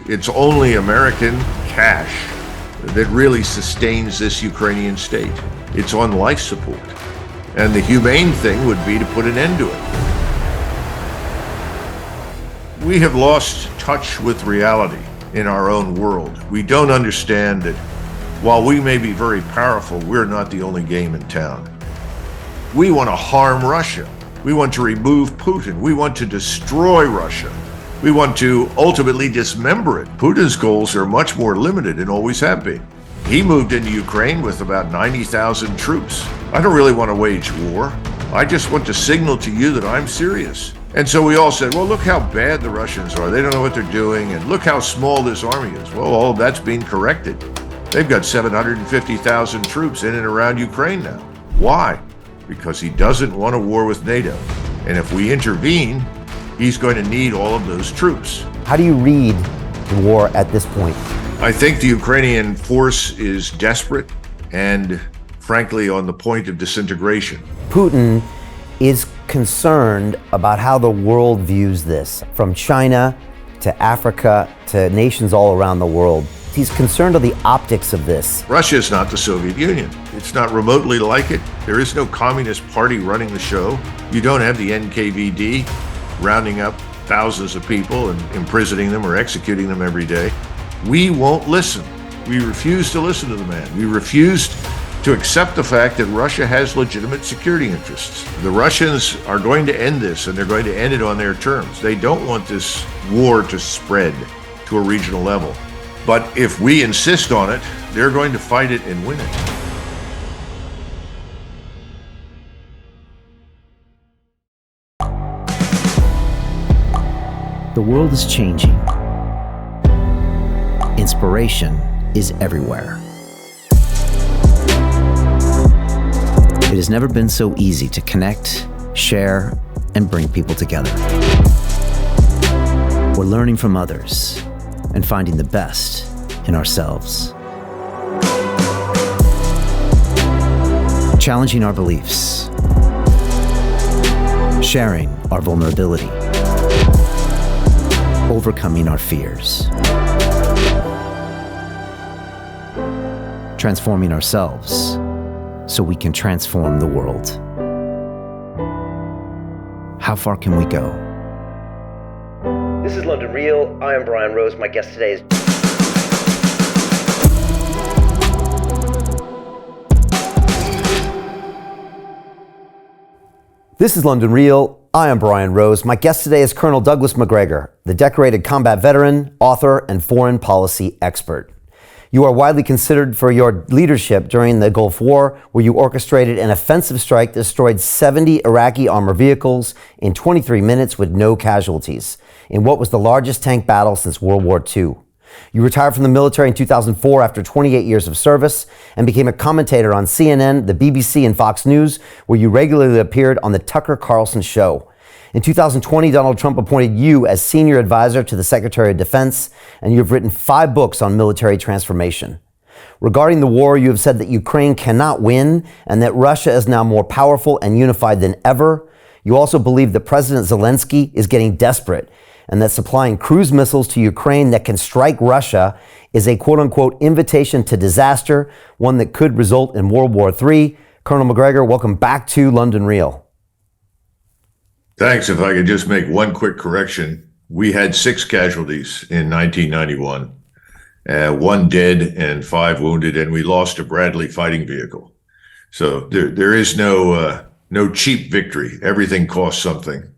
It's only American cash that really sustains this Ukrainian state. It's on life support. And the humane thing would be to put an end to it. We have lost touch with reality in our own world. We don't understand that while we may be very powerful, we're not the only game in town. We want to harm Russia. We want to remove Putin. We want to destroy Russia. We want to ultimately dismember it. Putin's goals are much more limited and always have been. He moved into Ukraine with about 90,000 troops. I don't really want to wage war. I just want to signal to you that I'm serious. And so we all said, well, look how bad the Russians are. They don't know what they're doing. And look how small this army is. Well, all of that's being corrected. They've got 750,000 troops in and around Ukraine now. Why? Because he doesn't want a war with NATO. And if we intervene, he's going to need all of those troops. How do you read the war at this point? I think the Ukrainian force is desperate and, frankly, on the point of disintegration. Putin is concerned about how the world views this, from China to Africa to nations all around the world. He's concerned of the optics of this. Russia is not the Soviet Union. It's not remotely like it. There is no Communist Party running the show. You don't have the NKVD rounding up thousands of people and imprisoning them or executing them every day. We won't listen. We refuse to listen to the man. We refused to accept the fact that Russia has legitimate security interests. The Russians are going to end this, and they're going to end it on their terms. They don't want this war to spread to a regional level. But if we insist on it, they're going to fight it and win it. The world is changing. Inspiration is everywhere. It has never been so easy to connect, share, and bring people together. We're learning from others and finding the best in ourselves. Challenging our beliefs. Sharing our vulnerability. Overcoming our fears. Transforming ourselves so we can transform the world. How far can we go? This is London Real. I am Brian Rose. My guest today is... This is London Real. I am Brian Rose. My guest today is Colonel Douglas Macgregor, the decorated combat veteran, author, and foreign policy expert. You are widely considered for your leadership during the Gulf War, where you orchestrated an offensive strike that destroyed 70 Iraqi armored vehicles in 23 minutes with no casualties, in what was the largest tank battle since World War II. You retired from the military in 2004 after 28 years of service and became a commentator on CNN, the BBC, and Fox News, where you regularly appeared on the Tucker Carlson Show. In 2020, Donald Trump appointed you as senior advisor to the Secretary of Defense, and you have written 5 books on military transformation. Regarding the war, you have said that Ukraine cannot win and that Russia is now more powerful and unified than ever. You also believe that President Zelensky is getting desperate and that supplying cruise missiles to Ukraine that can strike Russia is a quote-unquote invitation to disaster, one that could result in World War III. Colonel Macgregor, welcome back to London Real. Thanks. If I could just make one quick correction. We had 6 casualties in 1991, 1 dead and 5 wounded, and we lost a Bradley fighting vehicle. So there is no cheap victory. Everything costs something.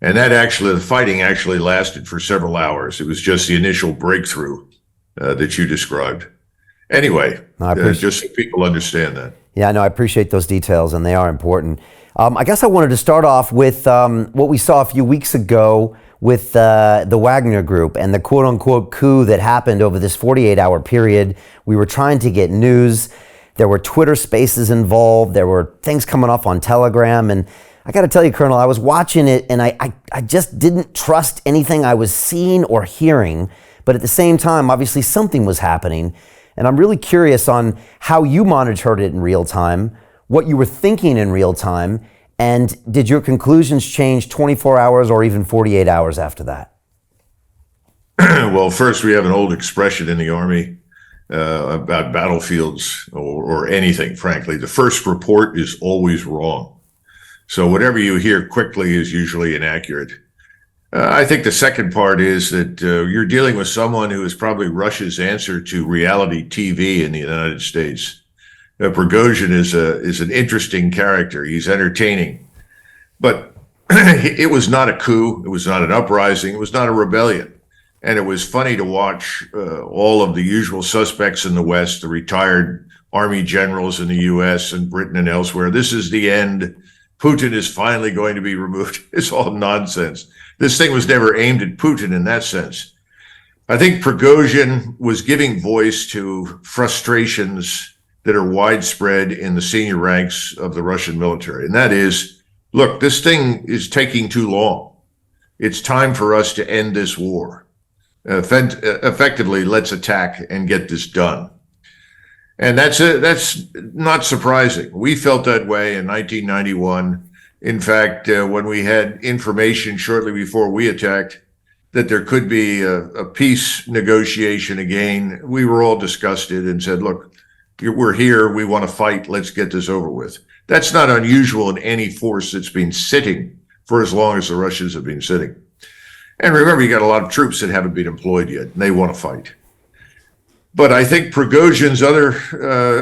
And the fighting actually lasted for several hours. It was just the initial breakthrough that you described. Anyway, just so people understand that. Yeah, no, I appreciate those details, and they are important. I guess I wanted to start off with what we saw a few weeks ago with the Wagner Group and the quote-unquote coup that happened over this 48-hour period. We were trying to get news. There were Twitter spaces involved. There were things coming off on Telegram. And I got to tell you, Colonel, I was watching it, and I just didn't trust anything I was seeing or hearing. But at the same time, obviously, something was happening. And I'm really curious on how you monitored it in real time, what you were thinking in real time, and did your conclusions change 24 hours or even 48 hours after that? Well, first, we have an old expression in the Army about battlefields or anything, frankly. The first report is always wrong. So whatever you hear quickly is usually inaccurate. I think the second part is that you're dealing with someone who is probably Russia's answer to reality TV in the United States. Prigozhin is an interesting character. He's entertaining, but it was not a coup. It was not an uprising. It was not a rebellion. And it was funny to watch all of the usual suspects in the West, the retired army generals in the U.S. and Britain and elsewhere. This is the end. Putin is finally going to be removed. It's all nonsense. This thing was never aimed at Putin in that sense. I think Prigozhin was giving voice to frustrations that are widespread in the senior ranks of the Russian military. And that is, look, this thing is taking too long. It's time for us to end this war. Effectively, let's attack and get this done. And that's not surprising. We felt that way in 1991. In fact, when we had information shortly before we attacked that there could be a peace negotiation again, we were all disgusted and said, look, we're here. We want to fight. Let's get this over with. That's not unusual in any force that's been sitting for as long as the Russians have been sitting. And remember, you got a lot of troops that haven't been employed yet, and they want to fight. But I think Prigozhin's other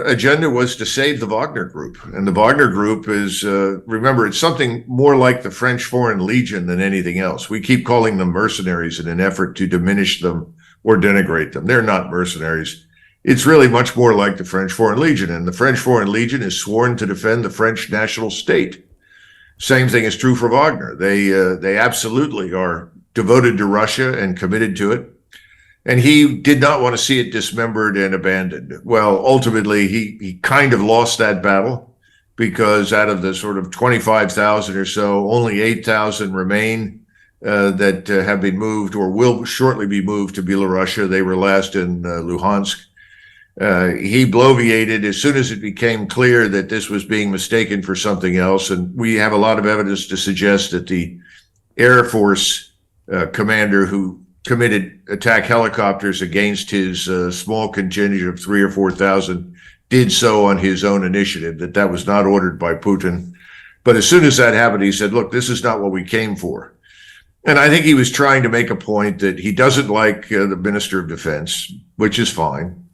agenda was to save the Wagner Group. And the Wagner Group is, remember, it's something more like the French Foreign Legion than anything else. We keep calling them mercenaries in an effort to diminish them or denigrate them. They're not mercenaries. It's really much more like the French Foreign Legion. And the French Foreign Legion is sworn to defend the French national state. Same thing is true for Wagner. They absolutely are devoted to Russia and committed to it. And he did not want to see it dismembered and abandoned. Well, ultimately, he kind of lost that battle because out of the sort of 25,000 or so, only 8,000 remain that have been moved or will shortly be moved to Belarusia. They were last in Luhansk. He bloviated as soon as it became clear that this was being mistaken for something else. And we have a lot of evidence to suggest that the Air Force commander who committed attack helicopters against his small contingent of 3,000 or 4,000 did so on his own initiative, that was not ordered by Putin. But as soon as that happened, he said, look, this is not what we came for. And I think he was trying to make a point that he doesn't like the Minister of Defense, which is fine.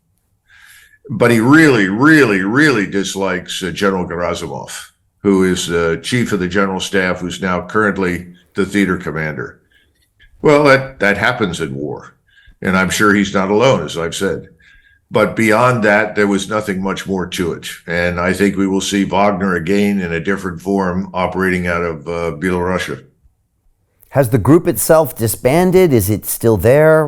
But he really, really, really dislikes General Gerasimov, who is chief of the general staff, who's now currently the theater commander. Well, that happens in war, and I'm sure he's not alone, as I've said. But beyond that, there was nothing much more to it. And I think we will see Wagner again in a different form operating out of Belarusia. Has the group itself disbanded? Is it still there?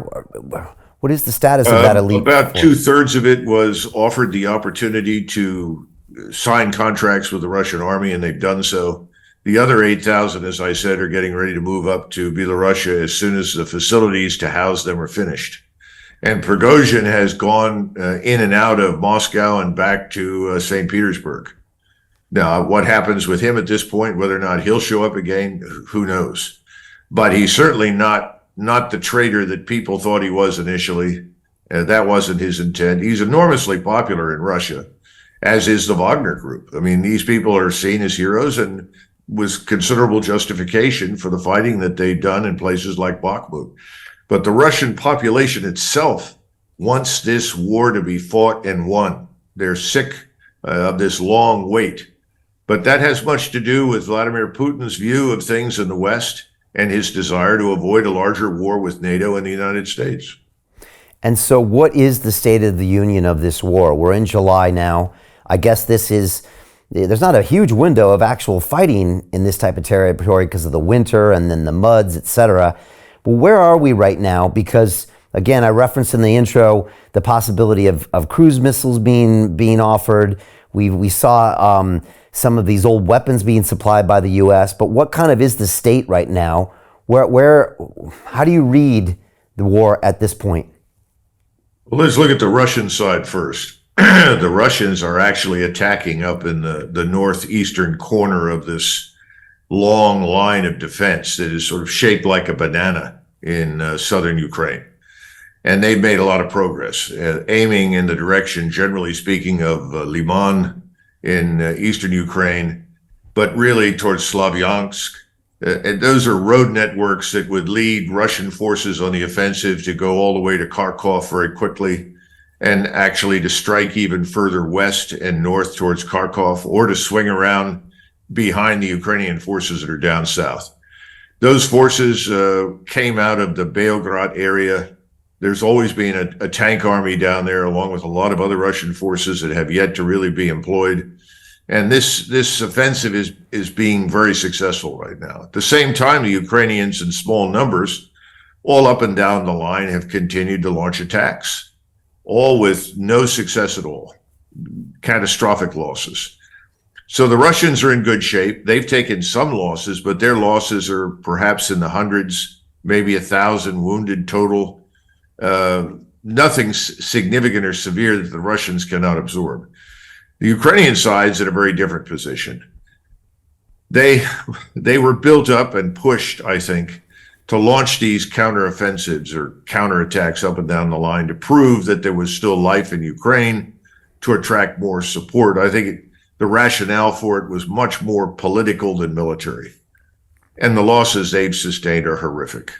What is the status of that elite? About 2/3 of it was offered the opportunity to sign contracts with the Russian army, and they've done so. The other 8,000, as I said, are getting ready to move up to Belarusia as soon as the facilities to house them are finished. And Prigozhin has gone in and out of Moscow and back to St. Petersburg. Now, what happens with him at this point, whether or not he'll show up again, who knows? But he's certainly not the traitor that people thought he was initially. That wasn't his intent. He's enormously popular in Russia, as is the Wagner Group. I mean, these people are seen as heroes and was considerable justification for the fighting that they've done in places like Bakhmut. But the Russian population itself wants this war to be fought and won. They're sick of this long wait. But that has much to do with Vladimir Putin's view of things in the West and his desire to avoid a larger war with NATO and the United States. And so what is the state of the union of this war? We're in July now. I guess there's not a huge window of actual fighting in this type of territory because of the winter and then the muds, etc. But where are we right now? Because, again, I referenced in the intro the possibility of cruise missiles being offered. We saw some of these old weapons being supplied by the U.S. But what kind of is the state right now? How do you read the war at this point? Well, let's look at the Russian side first. The Russians are actually attacking up in the northeastern corner of this long line of defense that is sort of shaped like a banana in southern Ukraine. And they've made a lot of progress, aiming in the direction, generally speaking, of Liman in eastern Ukraine, but really towards Slavyansk. And those are road networks that would lead Russian forces on the offensive to go all the way to Kharkov very quickly, and actually to strike even further west and north towards Kharkov, or to swing around behind the Ukrainian forces that are down south. Those forces came out of the Beograd area. There's always been a tank army down there, along with a lot of other Russian forces that have yet to really be employed. And this offensive is being very successful right now. At the same time, the Ukrainians in small numbers, all up and down the line, have continued to launch attacks, all with no success at all, catastrophic losses. So the Russians are in good shape. They've taken some losses, but their losses are perhaps in the hundreds, maybe 1,000 wounded total. Nothing significant or severe that the Russians cannot absorb. The Ukrainian side's in a very different position. They were built up and pushed, I think, to launch these counteroffensives or counterattacks up and down the line to prove that there was still life in Ukraine, to attract more support. I think the rationale for it was much more political than military. And the losses they've sustained are horrific.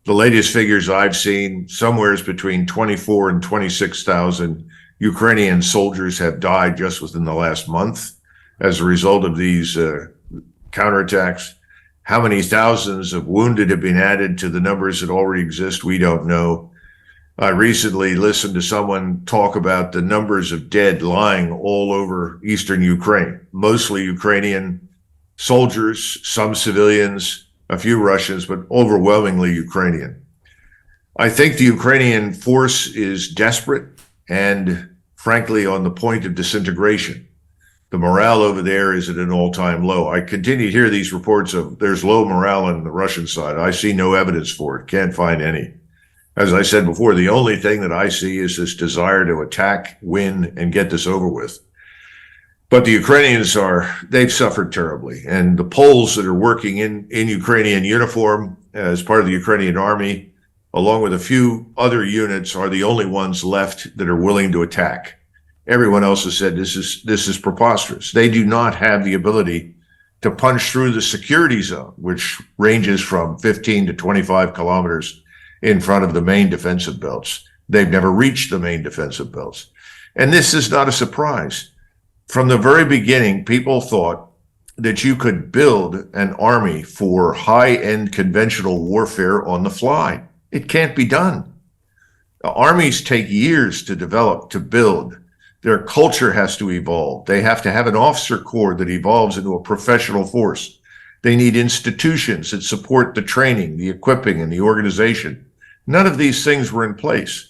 The latest figures I've seen, somewhere is between 24 and 26,000 Ukrainian soldiers have died just within the last month as a result of these counterattacks. How many thousands of wounded have been added to the numbers that already exist, we don't know. I recently listened to someone talk about the numbers of dead lying all over eastern Ukraine, mostly Ukrainian soldiers, some civilians, a few Russians, but overwhelmingly Ukrainian. I think the Ukrainian force is desperate and, frankly, on the point of disintegration. The morale over there is at an all-time low. I continue to hear these reports of there's low morale on the Russian side. I see no evidence for it, can't find any. As I said before, the only thing that I see is this desire to attack, win, and get this over with. But the Ukrainians they've suffered terribly. And the Poles that are working in Ukrainian uniform as part of the Ukrainian army, along with a few other units, are the only ones left that are willing to attack. Everyone else has said this is preposterous. They do not have the ability to punch through the security zone, which ranges from 15 to 25 kilometers in front of the main defensive belts. They've never reached the main defensive belts. And this is not a surprise. From the very beginning, people thought that you could build an army for high-end conventional warfare on the fly. It can't be done. Armies take years to develop, to build. Their culture has to evolve. They have to have an officer corps that evolves into a professional force. They need institutions that support the training, the equipping, and the organization. None of these things were in place.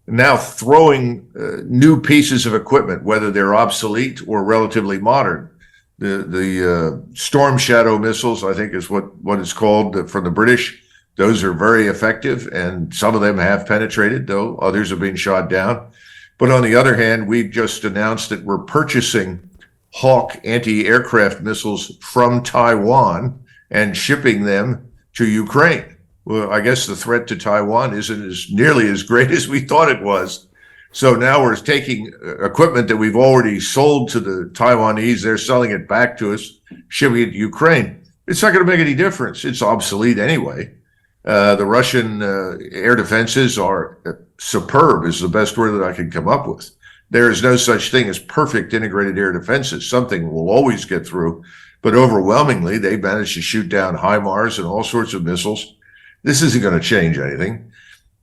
Now throwing new pieces of equipment, whether they're obsolete or relatively modern. The Storm Shadow missiles, I think is what it's called from the British. Those are very effective, and some of them have penetrated, though others have been shot down. But on the other hand, we've just announced that we're purchasing Hawk anti-aircraft missiles from Taiwan and shipping them to Ukraine. Well, I guess the threat to Taiwan isn't nearly as great as we thought it was. So now we're taking equipment that we've already sold to the Taiwanese. They're selling it back to us, shipping it to Ukraine. It's not going to make any difference. It's obsolete anyway. The Russian air defenses are superb, is the best word that I can come up with. There is no such thing as perfect integrated air defenses. Something will always get through, but overwhelmingly, they've managed to shoot down HIMARS and all sorts of missiles. This isn't going to change anything.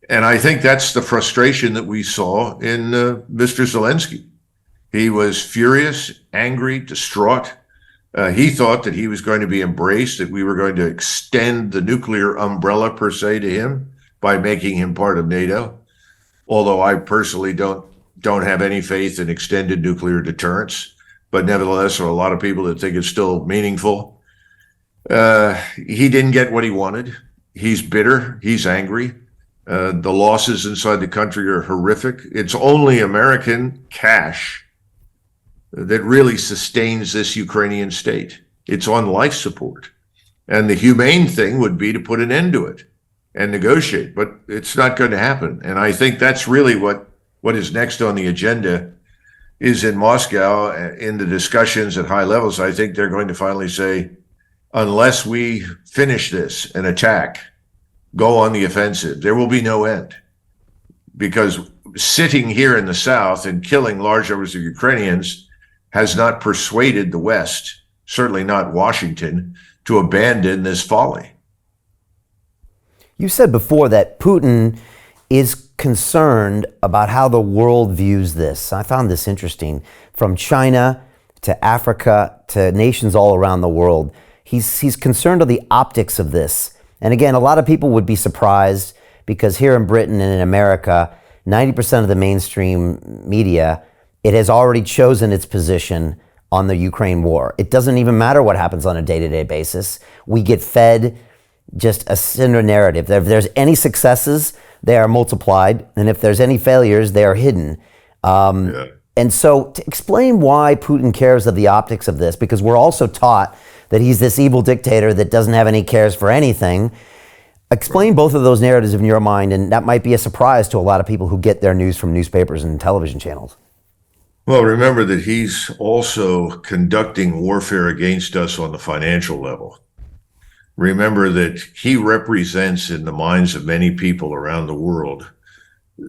And I think that's the frustration that we saw in Mr. Zelensky. He was furious, angry, distraught. He thought that he was going to be embraced, that we were going to extend the nuclear umbrella per se to him by making him part of NATO. Although I personally don't have any faith in extended nuclear deterrence, but nevertheless, there are a lot of people that think it's still meaningful. He didn't get what he wanted. He's bitter. He's angry. The losses inside the country are horrific. It's only American cash that really sustains this Ukrainian state. It's on life support. And the humane thing would be to put an end to it. and negotiate, but it's not going to happen. And I think that's really what is next on the agenda is in Moscow in the discussions at high levels. I think they're going to finally say, unless we finish this and attack, go on the offensive, there will be no end. Because sitting here in the South and killing large numbers of Ukrainians has not persuaded the West, certainly not Washington, to abandon this folly. You said before that Putin is concerned about how the world views this. I found this interesting. From China to Africa to nations all around the world, he's concerned of the optics of this. And again, a lot of people would be surprised because here in Britain and in America, 90% of the mainstream media, it has already chosen its position on the Ukraine war. It doesn't even matter what happens on a day-to-day basis. We get fed just a similar narrative. If there's any successes, they are multiplied. And if there's any failures, they are hidden. And so to explain why Putin cares of the optics of this, because we're also taught that he's this evil dictator that doesn't have any cares for anything. Explain both of those narratives in your mind, and that might be a surprise to a lot of people who get their news from newspapers and television channels. Well, remember that he's also conducting warfare against us on the financial level. Remember that he represents in the minds of many people around the world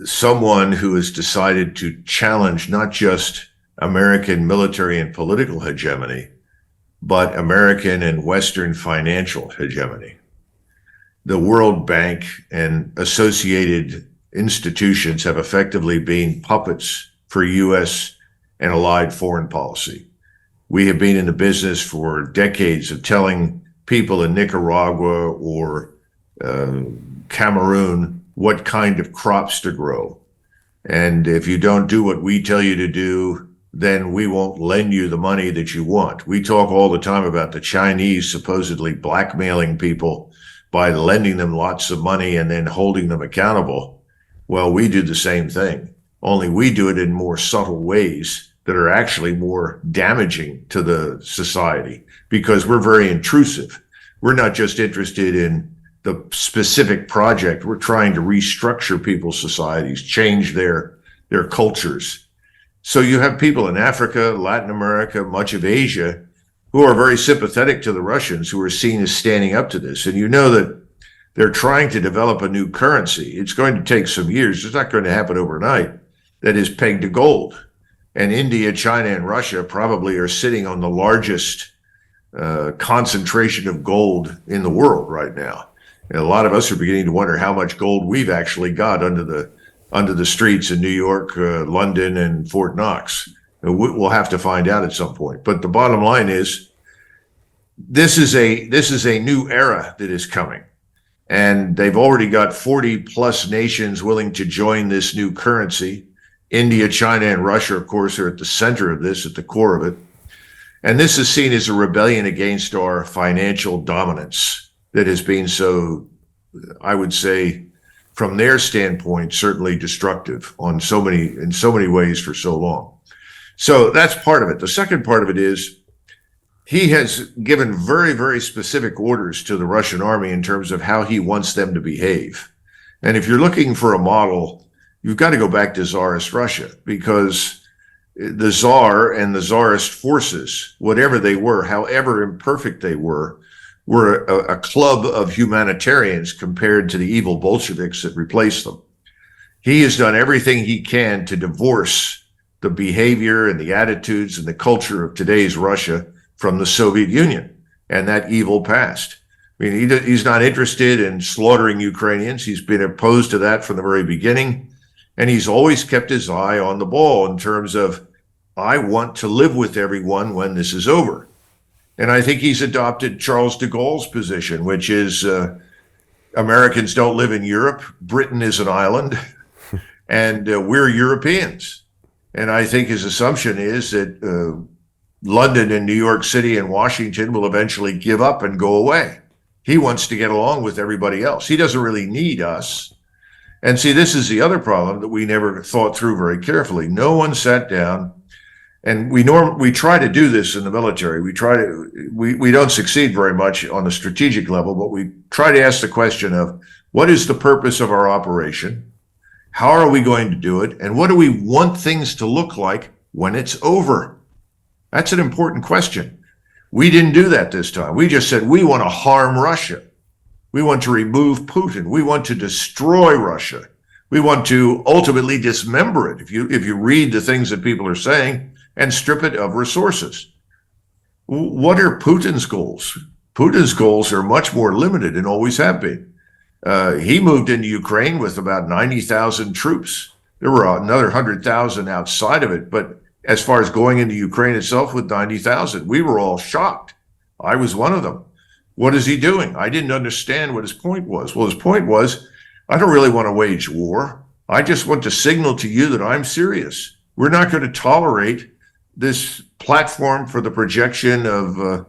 someone who has decided to challenge not just American military and political hegemony, but American and Western financial hegemony. The World Bank and associated institutions have effectively been puppets for U.S. and allied foreign policy. We have been in the business for decades of telling people in Nicaragua or Cameroon what kind of crops to grow. And if you don't do what we tell you to do, then we won't lend you the money that you want. We talk all the time about the Chinese supposedly blackmailing people by lending them lots of money and then holding them accountable. Well, we do the same thing, only we do it in more subtle ways that are actually more damaging to the society because we're very intrusive. We're not just interested in the specific project. We're trying to restructure people's societies, change their cultures. So you have people in Africa, Latin America, much of Asia, who are very sympathetic to the Russians, who are seen as standing up to this. And you know that they're trying to develop a new currency. It's going to take some years. It's not going to happen overnight. That is pegged to gold. And India, China, and Russia probably are sitting on the largest concentration of gold in the world right now. And a lot of us are beginning to wonder how much gold we've actually got under the streets in New York, London, and Fort Knox. We'll have to find out at some point. But the bottom line is, this is a new era that is coming, and they've already got 40 plus nations willing to join this new currency. India, China, and Russia, of course, are at the center of this, at the core of it. And this is seen as a rebellion against our financial dominance that has been so, I would say, from their standpoint, certainly destructive in so many ways for so long. So that's part of it. The second part of it is he has given very, very specific orders to the Russian army in terms of how he wants them to behave. And if you're looking for a model, you've got to go back to Tsarist Russia, because the Tsar and the Tsarist forces, whatever they were, however imperfect they were a club of humanitarians compared to the evil Bolsheviks that replaced them. He has done everything he can to divorce the behavior and the attitudes and the culture of today's Russia from the Soviet Union and that evil past. I mean, he's not interested in slaughtering Ukrainians. He's been opposed to that from the very beginning. And he's always kept his eye on the ball in terms of, I want to live with everyone when this is over. And I think he's adopted Charles de Gaulle's position, which is Americans don't live in Europe. Britain is an island, and we're Europeans. And I think his assumption is that London and New York City and Washington will eventually give up and go away. He wants to get along with everybody else. He doesn't really need us. And see, this is the other problem that we never thought through very carefully. No one sat down, and we try to do this in the military. We don't succeed very much on the strategic level, but we try to ask the question of, What is the purpose of our operation? How are we going to do it? And what do we want things to look like when it's over? That's an important question. We didn't do that this time. We just said, we want to harm Russia. We want to remove Putin. We want to destroy Russia. We want to ultimately dismember it. If you read the things that people are saying, and strip it of resources. What are Putin's goals? Putin's goals are much more limited and always have been. He moved into Ukraine with about 90,000 troops. There were another 100,000 outside of it. But as far as going into Ukraine itself with 90,000, we were all shocked. I was one of them. What is he doing? I didn't understand what his point was. Well, his point was, I don't really want to wage war. I just want to signal to you that I'm serious. We're not going to tolerate this platform for the projection of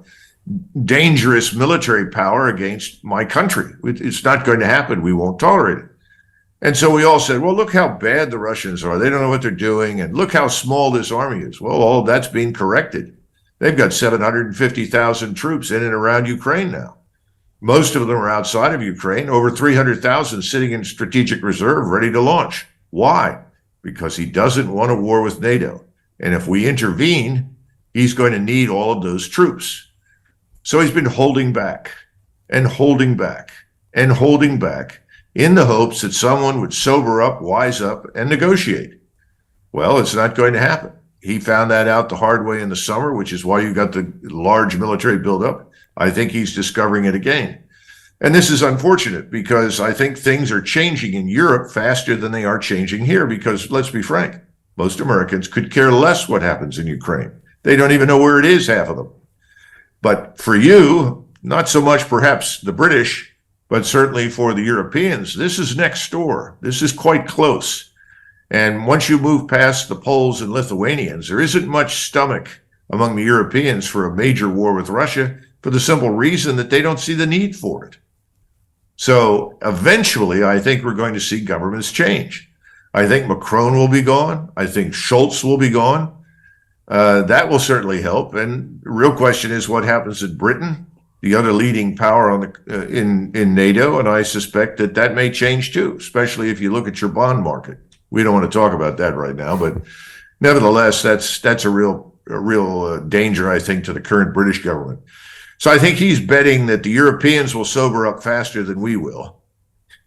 dangerous military power against my country. It's not going to happen. We won't tolerate it. And so we all said, well, look how bad the Russians are. They don't know what they're doing. And look how small this army is. Well, all of that's being corrected. They've got 750,000 troops in and around Ukraine now. Most of them are outside of Ukraine, over 300,000 sitting in strategic reserve, ready to launch. Why? Because he doesn't want a war with NATO. And if we intervene, he's going to need all of those troops. So he's been holding back and holding back and holding back in the hopes that someone would sober up, wise up, and negotiate. Well, it's not going to happen. He found that out the hard way in the summer, which is why you got the large military buildup. I think he's discovering it again. And this is unfortunate because I think things are changing in Europe faster than they are changing here because, let's be frank, most Americans could care less what happens in Ukraine. They don't even know where it is, half of them. But for you, not so much perhaps the British, but certainly for the Europeans, this is next door. This is quite close. And once you move past the Poles and Lithuanians, there isn't much stomach among the Europeans for a major war with Russia for the simple reason that they don't see the need for it. So eventually, I think we're going to see governments change. I think Macron will be gone. I think Schultz will be gone. That will certainly help. And the real question is what happens in Britain, the other leading power on the in NATO. And I suspect that may change too, especially if you look at your bond market. We don't want to talk about that right now, but nevertheless, that's a real danger, I think, to the current British government. So I think he's betting that the Europeans will sober up faster than we will.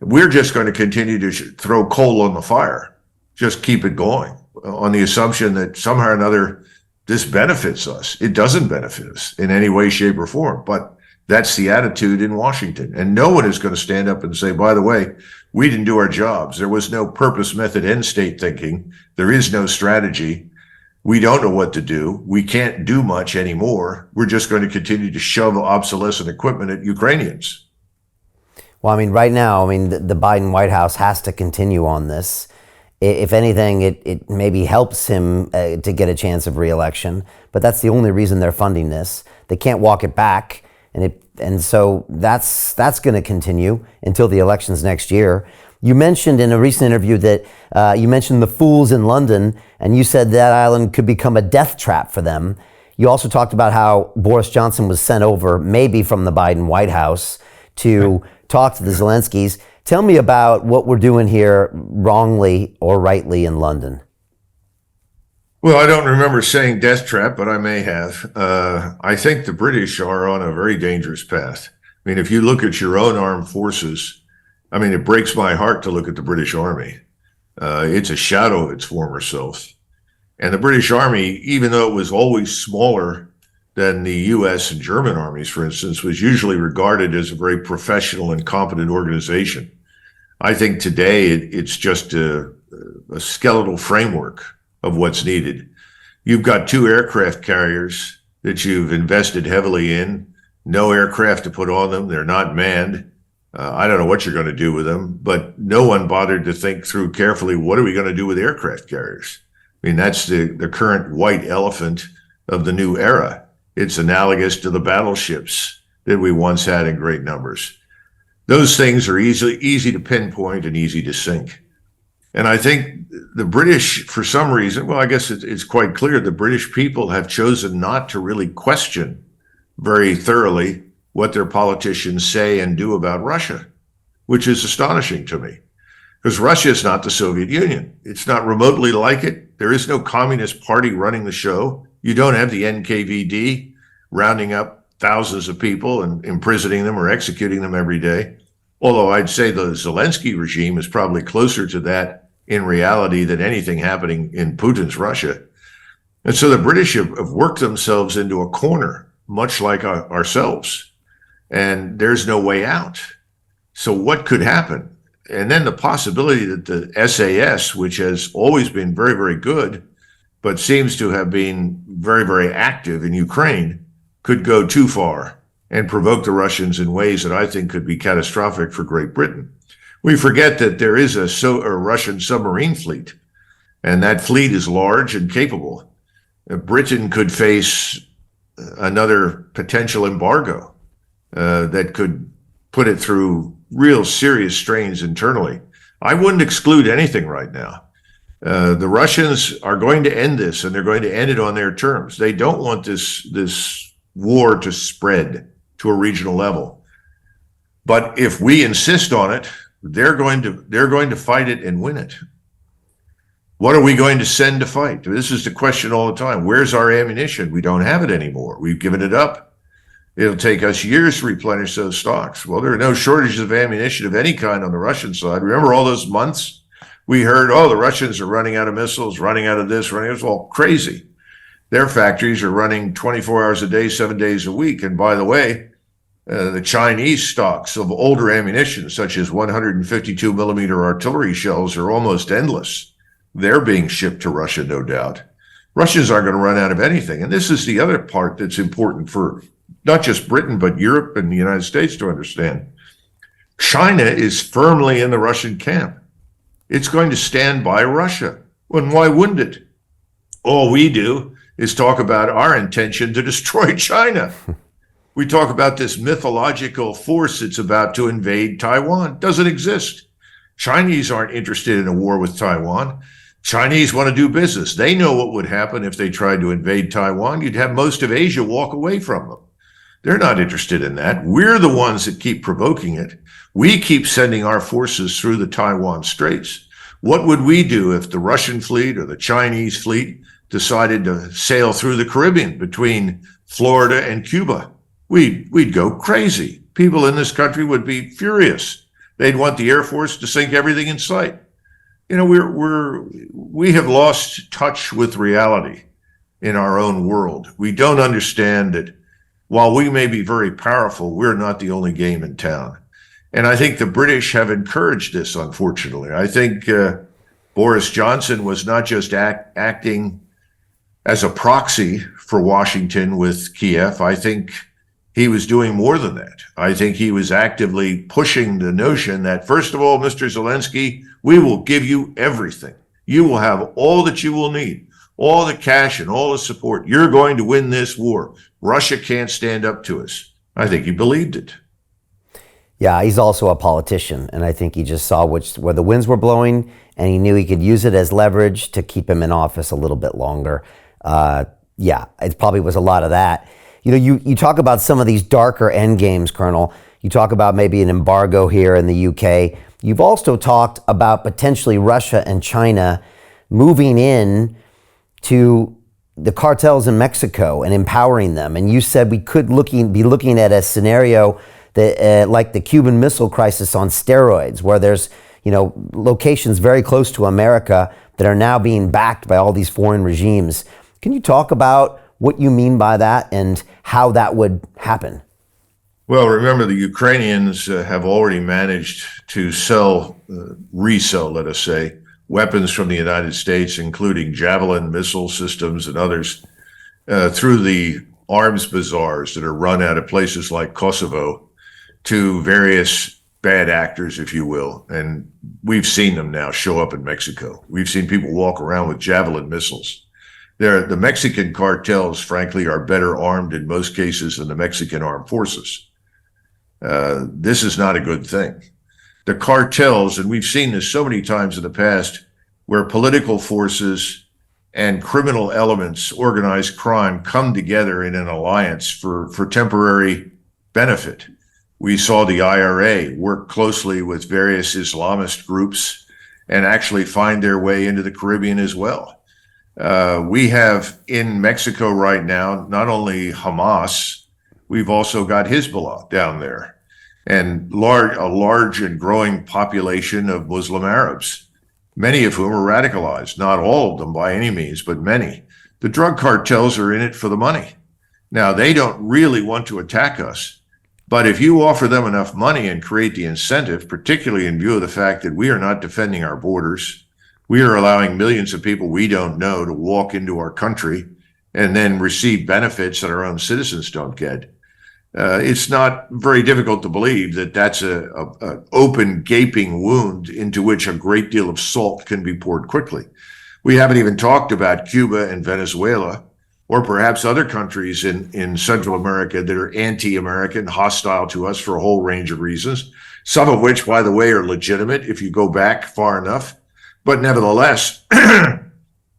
We're just going to continue to throw coal on the fire, just keep it going on the assumption that somehow or another this benefits us. It doesn't benefit us in any way, shape, or form, but that's the attitude in Washington. And no one is going to stand up and say, by the way, we didn't do our jobs. There was no purpose, method, end state thinking. There is no strategy. We don't know what to do. We can't do much anymore. We're just going to continue to shove obsolescent equipment at Ukrainians. Well, I mean, right now, the Biden White House has to continue on this. If anything, it maybe helps him to get a chance of re-election, but that's the only reason they're funding this. They can't walk it back, and so that's going to continue until the elections next year. You mentioned in a recent interview that you mentioned the fools in London, and you said that island could become a death trap for them. You also talked about how Boris Johnson was sent over, maybe from the Biden White House, to talk to the Zelenskys. Tell me about what we're doing here wrongly or rightly in London. Well, I don't remember saying death trap, but I may have. I think the British are on a very dangerous path. I mean, if you look at your own armed forces, I mean, it breaks my heart to look at the British Army. It's a shadow of its former self. And the British Army, even though it was always smaller than the U.S. and German armies, for instance, was usually regarded as a very professional and competent organization. I think today it's just a skeletal framework of what's needed. You've got 2 aircraft carriers that you've invested heavily in, no aircraft to put on them. They're not manned. I don't know what you're going to do with them, but no one bothered to think through carefully, what are we going to do with aircraft carriers? I mean, that's the current white elephant of the new era. It's analogous to the battleships that we once had in great numbers. Those things are easy to pinpoint and easy to sink. And I think the British, for some reason, well, I guess it's quite clear the British people have chosen not to really question very thoroughly what their politicians say and do about Russia. which is astonishing to me because Russia is not the Soviet Union. It's not remotely like it. There is no communist party running the show. You don't have the NKVD rounding up thousands of people and imprisoning them or executing them every day. Although I'd say the Zelensky regime is probably closer to that in reality than anything happening in Putin's Russia. And so the British have worked themselves into a corner, much like ourselves, and there's no way out. So what could happen? And then the possibility that the SAS, which has always been very, very good, but seems to have been very, very active in Ukraine, could go too far and provoke the Russians in ways that I think could be catastrophic for Great Britain. We forget that there is a Russian submarine fleet, and that fleet is large and capable. Britain could face another potential embargo that could put it through real serious strains internally. I wouldn't exclude anything right now. The Russians are going to end this, and they're going to end it on their terms. They don't want this war to spread to a regional level. But if we insist on it, they're going to fight it and win it. What are we going to send to fight? This is the question all the time. Where's our ammunition? We don't have it anymore. We've given it up. It'll take us years to replenish those stocks. Well, there are no shortages of ammunition of any kind on the Russian side. Remember all those months we heard, oh, the Russians are running out of missiles, running out of this, running out of this. Well, crazy. Their factories are running 24 hours a day, 7 days a week. And by the way, the Chinese stocks of older ammunition, such as 152 millimeter artillery shells, are almost endless. They're being shipped to Russia, no doubt. Russians aren't going to run out of anything. And this is the other part that's important for not just Britain, but Europe and the United States to understand. China is firmly in the Russian camp. It's going to stand by Russia. Well, and why wouldn't it? All we do is talk about our intention to destroy China. We talk about this mythological force that's about to invade Taiwan. It doesn't exist. Chinese aren't interested in a war with Taiwan. Chinese want to do business. They know what would happen if they tried to invade Taiwan. You'd have most of Asia walk away from them. They're not interested in that. We're the ones that keep provoking it. We keep sending our forces through the Taiwan Straits. What would we do if the Russian fleet or the Chinese fleet decided to sail through the Caribbean between Florida and Cuba? We'd go crazy. People in this country would be furious. They'd want the Air Force to sink everything in sight. You know, we have lost touch with reality in our own world. We don't understand that while we may be very powerful, we're not the only game in town. And I think the British have encouraged this, unfortunately. I think Boris Johnson was not just acting as a proxy for Washington with Kiev. I think he was doing more than that. I think he was actively pushing the notion that, first of all, Mr. Zelensky, we will give you everything. You will have all that you will need, all the cash and all the support. You're going to win this war. Russia can't stand up to us. I think he believed it. Yeah, he's also a politician, and I think he just saw where the winds were blowing, and he knew he could use it as leverage to keep him in office a little bit longer. Yeah, it probably was a lot of that. You know, you talk about some of these darker end games, Colonel. You talk about maybe an embargo here in the UK. You've also talked about potentially Russia and China moving in to the cartels in Mexico and empowering them. And you said we could be looking at a scenario that, like the Cuban Missile Crisis on steroids, where there's, you know, locations very close to America that are now being backed by all these foreign regimes. Can you talk about what you mean by that and how that would happen? Well, remember, the Ukrainians have already managed to resell, let us say, weapons from the United States, including Javelin missile systems and others, through the arms bazaars that are run out of places like Kosovo to various bad actors, if you will. And we've seen them now show up in Mexico. We've seen people walk around with Javelin missiles. The Mexican cartels, frankly, are better armed in most cases than the Mexican armed forces. This is not a good thing. The cartels, and we've seen this so many times in the past, where political forces and criminal elements, organized crime, come together in an alliance for temporary benefit. We saw the IRA work closely with various Islamist groups and actually find their way into the Caribbean as well. We have in Mexico right now, not only Hamas, we've also got Hezbollah down there, and a large and growing population of Muslim Arabs, many of whom are radicalized, not all of them by any means, but many. The drug cartels are in it for the money. Now, they don't really want to attack us, but if you offer them enough money and create the incentive, particularly in view of the fact that we are not defending our borders, we are allowing millions of people we don't know to walk into our country and then receive benefits that our own citizens don't get. It's not very difficult to believe that that's an open, gaping wound into which a great deal of salt can be poured quickly. We haven't even talked about Cuba and Venezuela, or perhaps other countries in Central America that are anti-American, hostile to us for a whole range of reasons, some of which, by the way, are legitimate if you go back far enough. But nevertheless,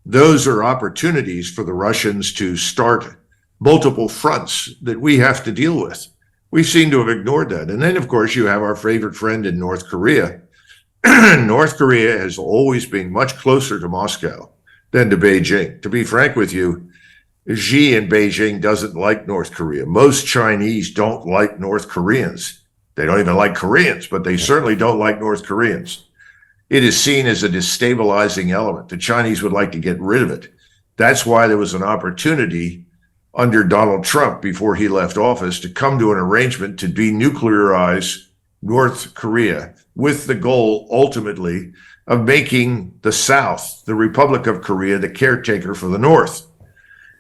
those are opportunities for the Russians to start multiple fronts that we have to deal with. We seem to have ignored that. And then, of course, you have our favorite friend in North Korea. North Korea has always been much closer to Moscow than to Beijing. To be frank with you, Xi in Beijing doesn't like North Korea. Most Chinese don't like North Koreans. They don't even like Koreans, but they certainly don't like North Koreans. It is seen as a destabilizing element. The Chinese would like to get rid of it. That's why there was an opportunity under Donald Trump before he left office to come to an arrangement to denuclearize North Korea with the goal ultimately of making the South, the Republic of Korea, the caretaker for the North.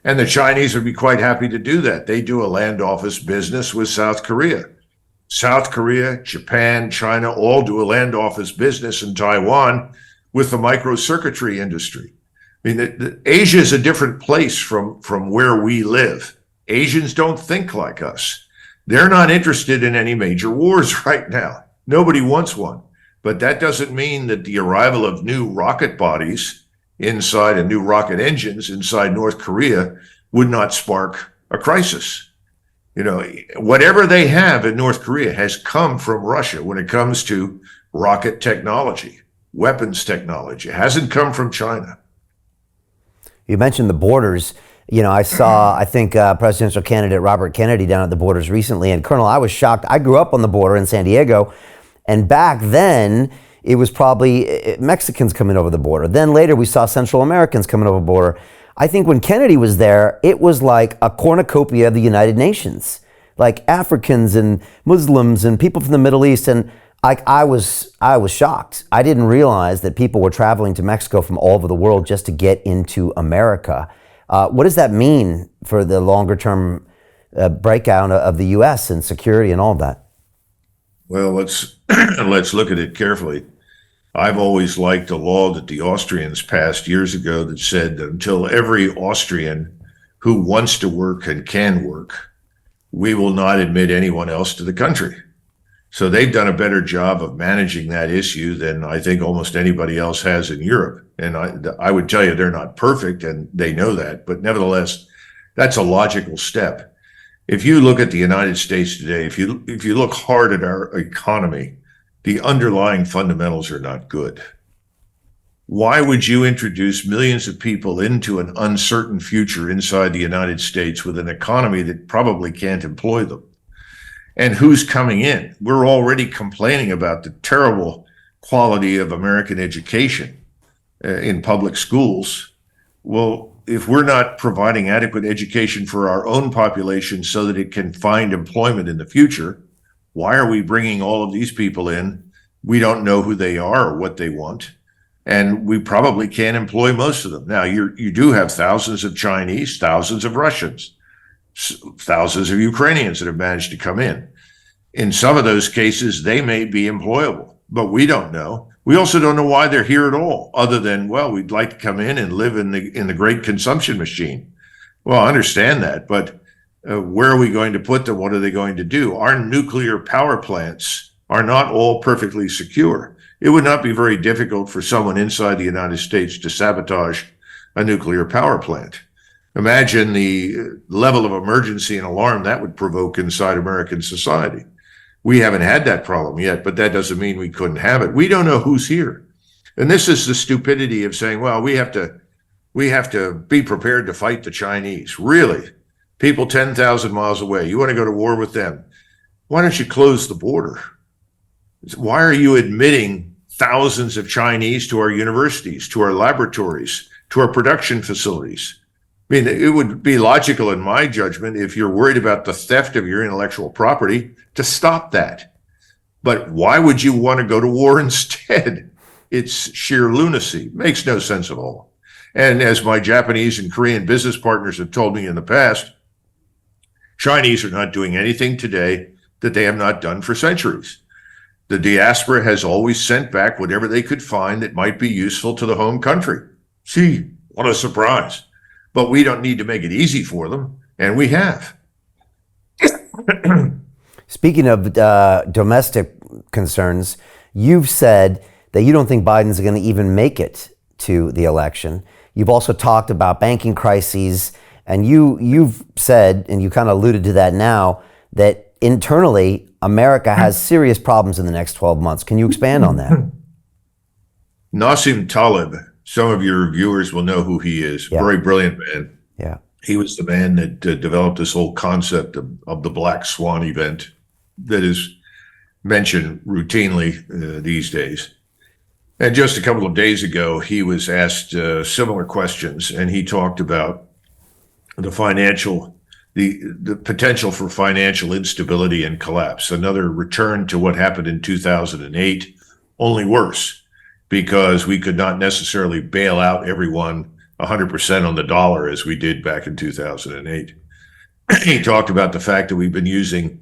And the Chinese would be quite happy to do that. They do a land office business with South Korea. South Korea, Japan, China all do a land office business in Taiwan with the microcircuitry industry. I mean, Asia is a different place from where we live. Asians don't think like us. They're not interested in any major wars right now. Nobody wants one. But that doesn't mean that the arrival of new rocket bodies inside and new rocket engines inside North Korea would not spark a crisis. You know, whatever they have in North Korea has come from Russia when it comes to rocket technology, weapons technology. It hasn't come from China. You mentioned the borders. You know, I think presidential candidate Robert Kennedy down at the borders recently. And Colonel, I was shocked. I grew up on the border in San Diego. And back then, it was probably Mexicans coming over the border. Then later, we saw Central Americans coming over the border. I think when Kennedy was there, it was like a cornucopia of the United Nations, like Africans and Muslims and people from the Middle East. And I was shocked. I didn't realize that people were traveling to Mexico from all over the world just to get into America. What does that mean for the longer term breakdown of the U.S. and security and all of that? Well, let's look at it carefully. I've always liked a law that the Austrians passed years ago that said that until every Austrian who wants to work and can work, we will not admit anyone else to the country. So they've done a better job of managing that issue than I think almost anybody else has in Europe. And I would tell you they're not perfect, and they know that. But nevertheless, that's a logical step. If you look at the United States today, if you look hard at our economy, the underlying fundamentals are not good. Why would you introduce millions of people into an uncertain future inside the United States with an economy that probably can't employ them? And who's coming in? We're already complaining about the terrible quality of American education in public schools. Well, if we're not providing adequate education for our own population so that it can find employment in the future, why are we bringing all of these people in? We don't know who they are or what they want, and we probably can't employ most of them. Now, you do have thousands of Chinese, thousands of Russians, thousands of Ukrainians that have managed to come in. In some of those cases, they may be employable, but we don't know. We also don't know why they're here at all, other than, well, we'd like to come in and live in the great consumption machine. Well, I understand that, but where are we going to put them? What are they going to do? Our nuclear power plants are not all perfectly secure. It would not be very difficult for someone inside the United States to sabotage a nuclear power plant. Imagine the level of emergency and alarm that would provoke inside American society. We haven't had that problem yet, but that doesn't mean we couldn't have it. We don't know who's here. And this is the stupidity of saying, well, we have to be prepared to fight the Chinese. Really? People 10,000 miles away. You want to go to war with them? Why don't you close the border? Why are you admitting thousands of Chinese to our universities, to our laboratories, to our production facilities? I mean, it would be logical in my judgment, if you're worried about the theft of your intellectual property, to stop that. But why would you want to go to war instead? It's sheer lunacy. Makes no sense at all. And as my Japanese and Korean business partners have told me in the past, Chinese are not doing anything today that they have not done for centuries. The diaspora has always sent back whatever they could find that might be useful to the home country. Gee, what a surprise. But we don't need to make it easy for them, and we have. Speaking of domestic concerns, you've said that you don't think Biden's going to even make it to the election. You've also talked about banking crises, and you've said, and you kind of alluded to that now, that internally, America has serious problems in the next 12 months. Can you expand on that? Nassim Taleb, some of your viewers will know who he is. Yeah. Very brilliant man. Yeah. He was the man that developed this whole concept of the black swan event that is mentioned routinely these days. And just a couple of days ago, he was asked similar questions, and he talked about the potential for financial instability and collapse, another return to what happened in 2008, only worse, because we could not necessarily bail out everyone 100% on the dollar as we did back in 2008. He talked about the fact that we've been using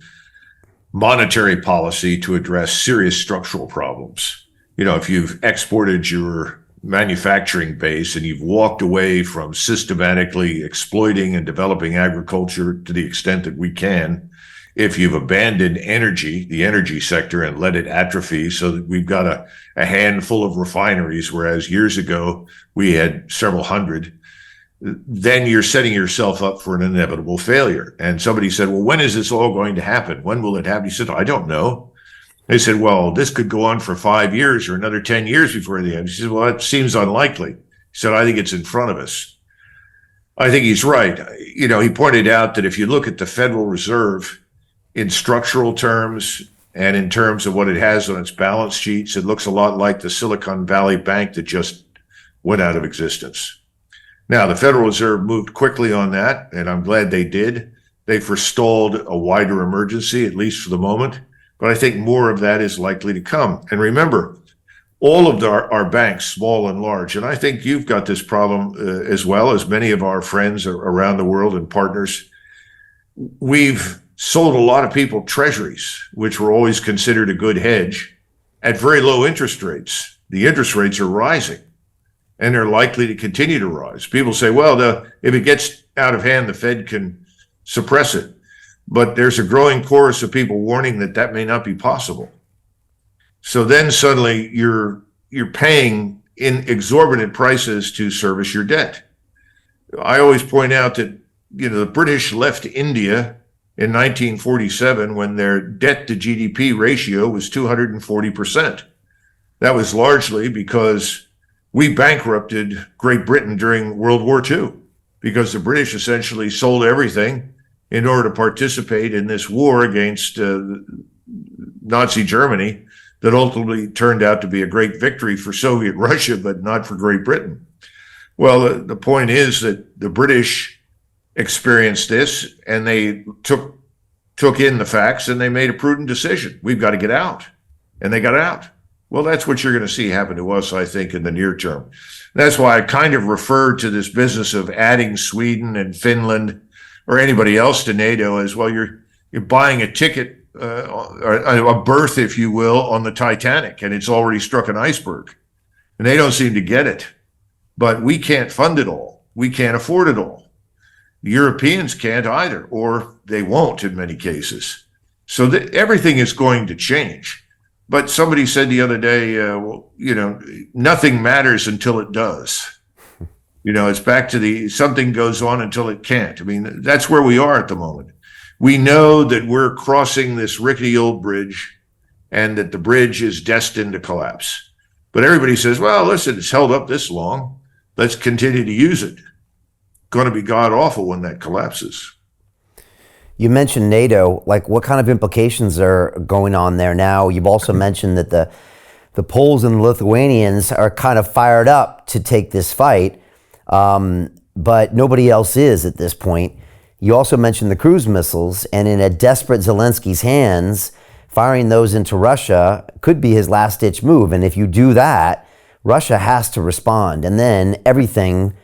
monetary policy to address serious structural problems. You know, if you've exported your manufacturing base and you've walked away from systematically exploiting and developing agriculture to the extent that we can, if you've abandoned energy, the energy sector, and let it atrophy so that we've got a handful of refineries, whereas years ago we had several hundred, then you're setting yourself up for an inevitable failure. And somebody said, well, when is this all going to happen? When will it happen? He said, I don't know. They said, well, this could go on for 5 years or another 10 years before the end. He said, well, that seems unlikely. He said, I think it's in front of us. I think he's right. You know, he pointed out that if you look at the Federal Reserve in structural terms and in terms of what it has on its balance sheets, it looks a lot like the Silicon Valley Bank that just went out of existence. Now, the Federal Reserve moved quickly on that, and I'm glad they did. They forestalled a wider emergency, at least for the moment. But I think more of that is likely to come. And remember, all of our banks, small and large, and I think you've got this problem as well as many of our friends around the world and partners, we've sold a lot of people treasuries, which were always considered a good hedge, at very low interest rates. The interest rates are rising, and they're likely to continue to rise. People say, well, if it gets out of hand, the Fed can suppress it. But there's a growing chorus of people warning that may not be possible. So then suddenly you're paying in exorbitant prices to service your debt. I always point out that, you know, the British left India in 1947 when their debt to GDP ratio was 240%. That was largely because we bankrupted Great Britain during World War II, because the British essentially sold everything in order to participate in this war against Nazi Germany that ultimately turned out to be a great victory for Soviet Russia, but not for Great Britain. Well, the point is that the British experienced this, and they took in the facts, and they made a prudent decision. We've got to get out. And they got out. Well, that's what you're going to see happen to us, I think, in the near term. That's why I kind of referred to this business of adding Sweden and Finland or anybody else to NATO as well. You're buying a ticket, or a berth, if you will, on the Titanic, and it's already struck an iceberg. And they don't seem to get it. But we can't fund it all. We can't afford it all. The Europeans can't either, or they won't in many cases. So everything is going to change. But somebody said the other day, well, you know, nothing matters until it does. You know, it's back to something goes on until it can't. I mean, that's where we are at the moment. We know that we're crossing this rickety old bridge and that the bridge is destined to collapse. But everybody says, well, listen, it's held up this long. Let's continue to use it. Going to be god awful when that collapses. You mentioned NATO. Like, what kind of implications are going on there now? You've also mentioned that the Poles and the Lithuanians are kind of fired up to take this fight, but nobody else is at this point. You also mentioned the cruise missiles, and in a desperate Zelensky's hands, firing those into Russia could be his last-ditch move. And if you do that, Russia has to respond, and then everything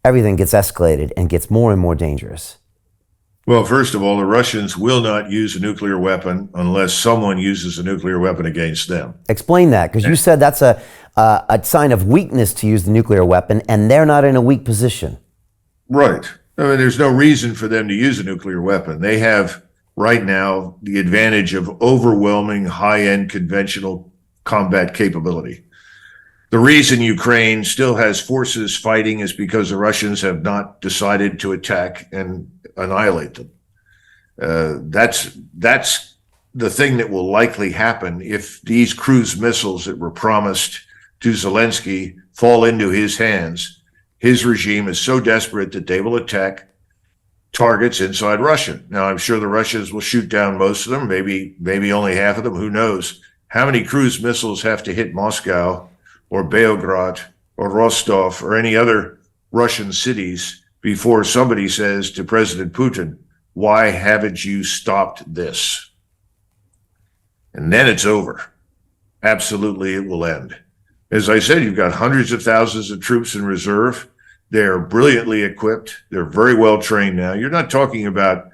gets escalated and gets more and more dangerous. Well, first of all, the Russians will not use a nuclear weapon unless someone uses a nuclear weapon against them. Explain that, because you said that's a sign of weakness to use the nuclear weapon, and they're not in a weak position. Right. I mean, there's no reason for them to use a nuclear weapon. They have, right now, the advantage of overwhelming high-end conventional combat capability. The reason Ukraine still has forces fighting is because the Russians have not decided to attack and annihilate them. That's the thing that will likely happen if these cruise missiles that were promised to Zelensky fall into his hands. His regime is so desperate that they will attack targets inside Russia. Now, I'm sure the Russians will shoot down most of them, maybe only half of them. Who knows? How many cruise missiles have to hit Moscow or Belgrade or Rostov or any other Russian cities before somebody says to President Putin, why haven't you stopped this? And then it's over. Absolutely, it will end. As I said, you've got hundreds of thousands of troops in reserve. They're brilliantly equipped. They're very well trained now. You're not talking about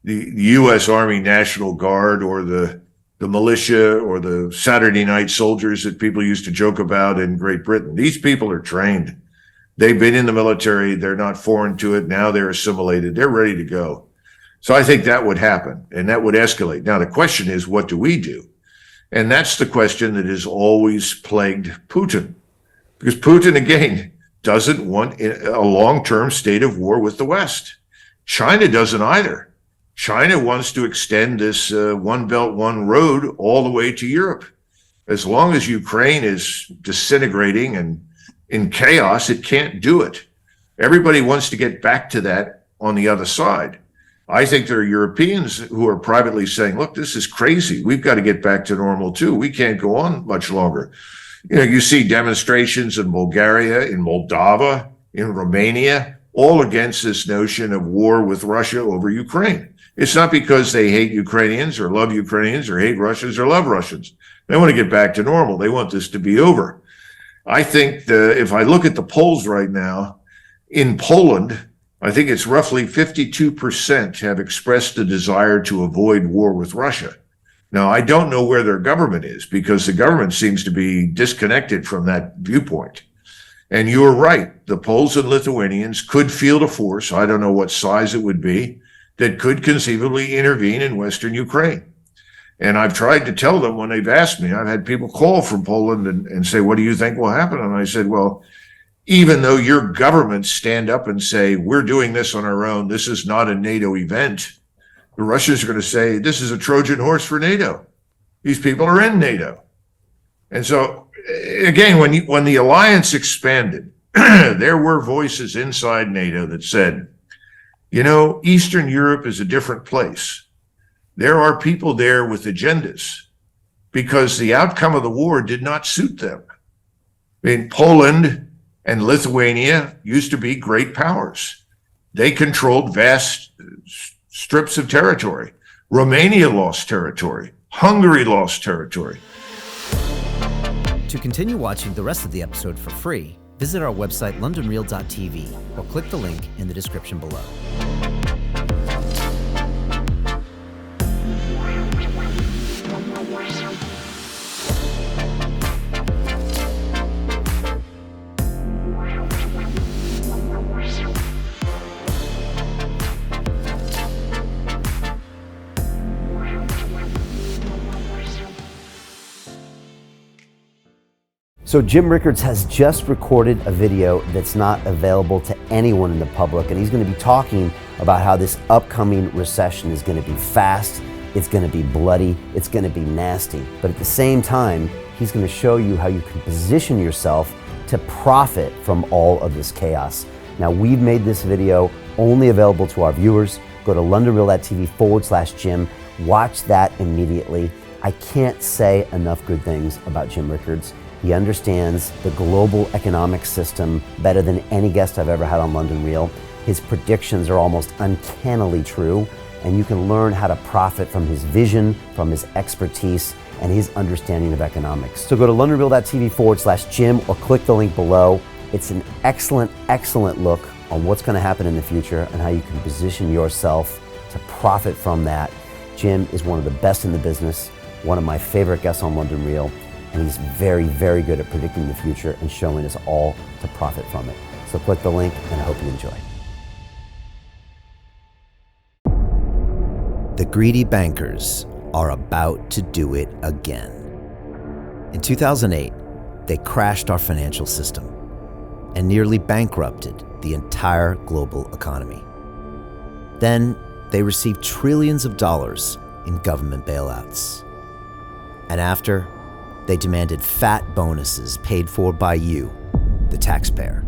the U.S. Army National Guard or the militia or the Saturday night soldiers that people used to joke about in Great Britain. These people are trained. They've been in the military. They're not foreign to it. Now they're assimilated. They're ready to go. So I think that would happen and that would escalate. Now, the question is, what do we do? And that's the question that has always plagued Putin. Because Putin, again, doesn't want a long-term state of war with the West. China doesn't either. China wants to extend this one belt, one road all the way to Europe. As long as Ukraine is disintegrating and in chaos, it can't do it. Everybody wants to get back to that on the other side. I think there are Europeans who are privately saying, look, this is crazy. We've got to get back to normal too. We can't go on much longer. You know, you see demonstrations in Bulgaria, in Moldova, in Romania, all against this notion of war with Russia over Ukraine. It's not because they hate Ukrainians or love Ukrainians or hate Russians or love Russians. They want to get back to normal. They want this to be over. I think if I look at the polls right now, in Poland, I think it's roughly 52% have expressed a desire to avoid war with Russia. Now, I don't know where their government is because the government seems to be disconnected from that viewpoint. And you are right. The Poles and Lithuanians could field a force, I don't know what size it would be, that could conceivably intervene in Western Ukraine. And I've tried to tell them when they've asked me, I've had people call from Poland and say, what do you think will happen? And I said, well, even though your governments stand up and say, we're doing this on our own, this is not a NATO event, the Russians are going to say, this is a Trojan horse for NATO. These people are in NATO. And so, again, when the alliance expanded, there were voices inside NATO that said, you know, Eastern Europe is a different place. There are people there with agendas because the outcome of the war did not suit them. I mean, Poland and Lithuania used to be great powers. They controlled vast strips of territory. Romania lost territory. Hungary lost territory. To continue watching the rest of the episode for free, visit our website londonreal.tv or click the link in the description below. So Jim Rickards has just recorded a video that's not available to anyone in the public, and he's going to be talking about how this upcoming recession is going to be fast, it's going to be bloody, it's going to be nasty. But at the same time, he's going to show you how you can position yourself to profit from all of this chaos. Now, we've made this video only available to our viewers. Go to londonreal.tv/Jim. Watch that immediately. I can't say enough good things about Jim Rickards. He understands the global economic system better than any guest I've ever had on London Real. His predictions are almost uncannily true, and you can learn how to profit from his vision, from his expertise, and his understanding of economics. So go to londonreal.tv/Jim or click the link below. It's an excellent, excellent look on what's going to happen in the future and how you can position yourself to profit from that. Jim is one of the best in the business, one of my favorite guests on London Real, and he's very, very good at predicting the future and showing us all to profit from it. So click the link, and I hope you enjoy. The greedy bankers are about to do it again. In 2008, they crashed our financial system and nearly bankrupted the entire global economy. Then they received trillions of dollars in government bailouts. And after, they demanded fat bonuses paid for by you, the taxpayer.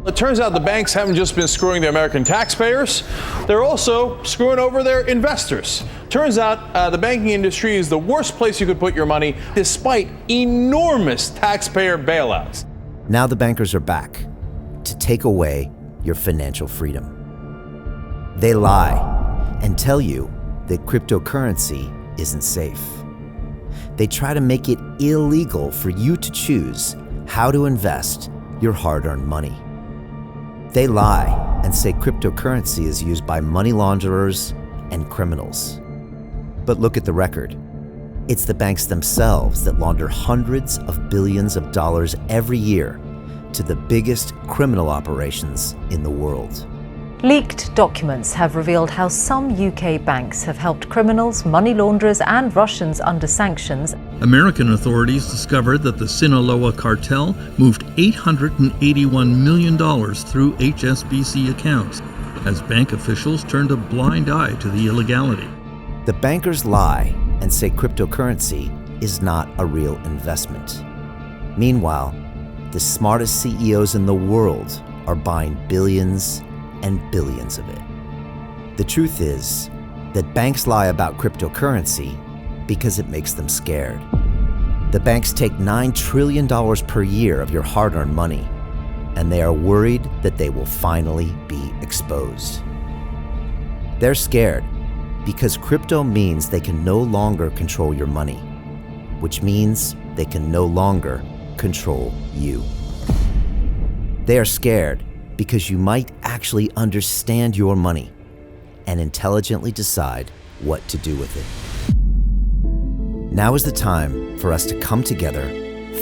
It turns out the banks haven't just been screwing the American taxpayers, they're also screwing over their investors. Turns out the banking industry is the worst place you could put your money, despite enormous taxpayer bailouts. Now the bankers are back to take away your financial freedom. They lie and tell you that cryptocurrency isn't safe. They try to make it illegal for you to choose how to invest your hard-earned money. They lie and say cryptocurrency is used by money launderers and criminals. But look at the record. It's the banks themselves that launder hundreds of billions of dollars every year to the biggest criminal operations in the world. Leaked documents have revealed how some UK banks have helped criminals, money launderers and Russians under sanctions. American authorities discovered that the Sinaloa cartel moved $881 million through HSBC accounts as bank officials turned a blind eye to the illegality. The bankers lie and say cryptocurrency is not a real investment. Meanwhile, the smartest CEOs in the world are buying billions and billions of it. The truth is that banks lie about cryptocurrency because it makes them scared. The banks take $9 trillion per year of your hard-earned money, and they are worried that they will finally be exposed. They're scared because crypto means they can no longer control your money, which means they can no longer control you. They are scared because you might actually understand your money and intelligently decide what to do with it. Now is the time for us to come together,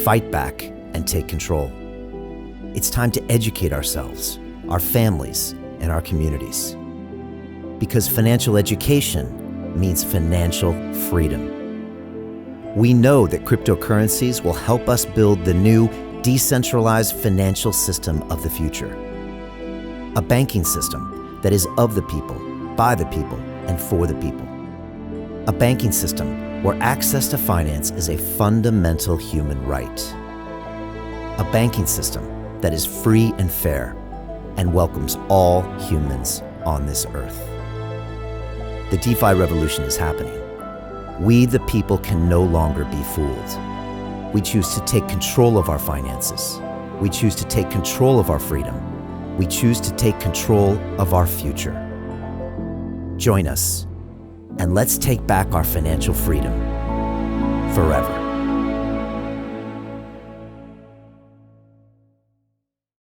fight back, and take control. It's time to educate ourselves, our families, and our communities. Because financial education means financial freedom. We know that cryptocurrencies will help us build the new decentralized financial system of the future. A banking system that is of the people, by the people, and for the people. A banking system where access to finance is a fundamental human right. A banking system that is free and fair and welcomes all humans on this earth. The DeFi revolution is happening. We, the people, can no longer be fooled. We choose to take control of our finances. We choose to take control of our freedom. We choose to take control of our future. Join us, and let's take back our financial freedom forever.